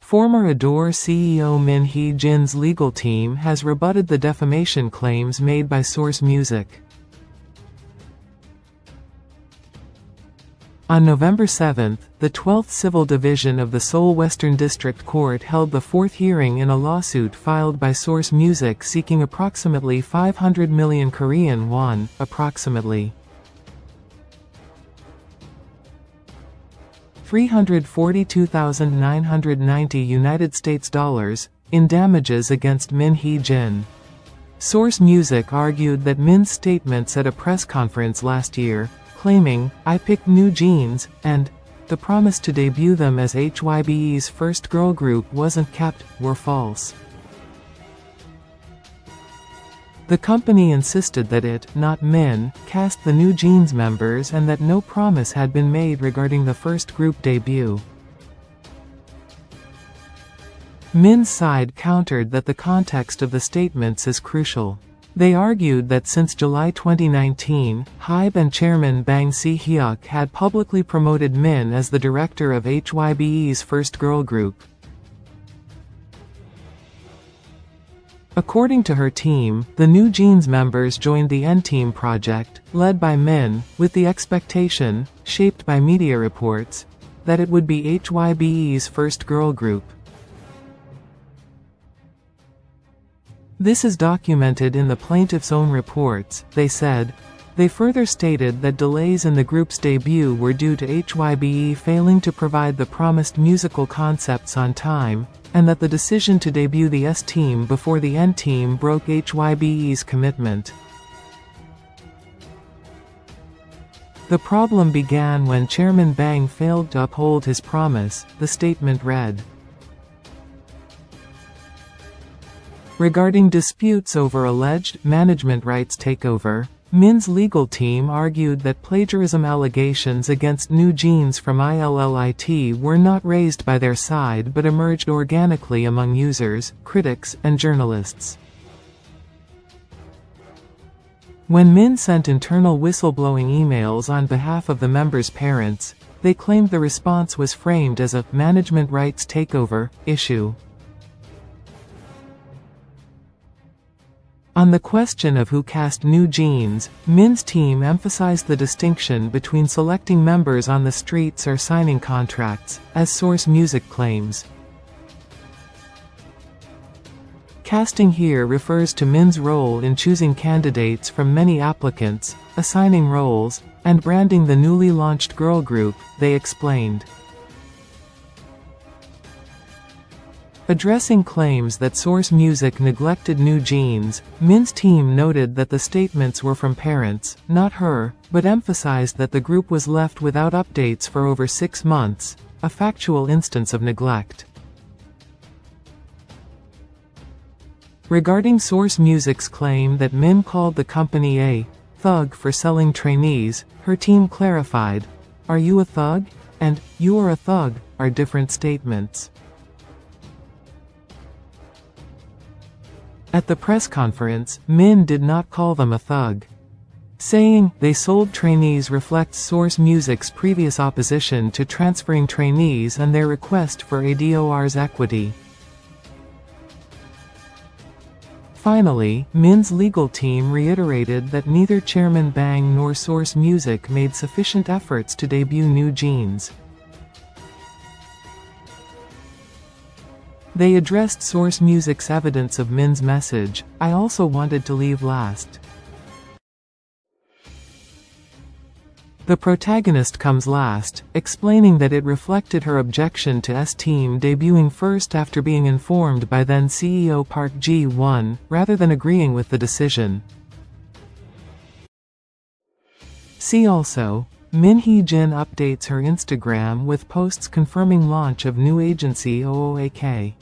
Former Adore CEO Min Hee Jin's legal team has rebutted the defamation claims made by Source Music. On November 7, the 12th Civil Division of the Seoul Western District Court held the fourth hearing in a lawsuit filed by Source Music seeking approximately 500 million Korean won, approximately $342,990 United States dollars, in damages against Min Hee Jin. Source Music argued that Min's statements at a press conference last year, claiming, "I picked NewJeans," and the promise to debut them as HYBE's first girl group wasn't kept, were false. The company insisted that it, not Min, cast the NewJeans members and that no promise had been made regarding the first group debut. Min's side countered that the context of the statements is crucial. They argued that since July 2019, HYBE and chairman Bang Si-hyuk had publicly promoted Min as the director of HYBE's first girl group. According to her team, the NewJeans members joined the N-Team project, led by Min, with the expectation, shaped by media reports, that it would be HYBE's first girl group. This is documented in the plaintiff's own reports, they said. They further stated that delays in the group's debut were due to HYBE failing to provide the promised musical concepts on time, and that the decision to debut the S-Team before the N-Team broke HYBE's commitment. The problem began when Chairman Bang failed to uphold his promise, the statement read. Regarding disputes over alleged management rights takeover, Min's legal team argued that plagiarism allegations against NewJeans from ILLIT were not raised by their side but emerged organically among users, critics, and journalists. When Min sent internal whistleblowing emails on behalf of the members' parents, they claimed the response was framed as a management rights takeover issue. On the question of who cast NewJeans, Min's team emphasized the distinction between selecting members on the streets or signing contracts, as Source Music claims. Casting here refers to Min's role in choosing candidates from many applicants, assigning roles, and branding the newly launched girl group, they explained. Addressing claims that Source Music neglected NewJeans, Min's team noted that the statements were from parents, not her, but emphasized that the group was left without updates for over 6 months, a factual instance of neglect. Regarding Source Music's claim that Min called the company a thug for selling trainees, her team clarified, "Are you a thug?" and "You are a thug" are different statements. At the press conference, Min did not call them a thug. Saying, "They sold trainees" reflects Source Music's previous opposition to transferring trainees and their request for ADOR's equity. Finally, Min's legal team reiterated that neither Chairman Bang nor Source Music made sufficient efforts to debut NewJeans. They addressed Source Music's evidence of Min's message, "I also wanted to leave last." The protagonist comes last, explaining that it reflected her objection to S-Team debuting first after being informed by then CEO Park Ji-won, rather than agreeing with the decision. See also, Min Hee Jin updates her Instagram with posts confirming launch of new agency OOAK.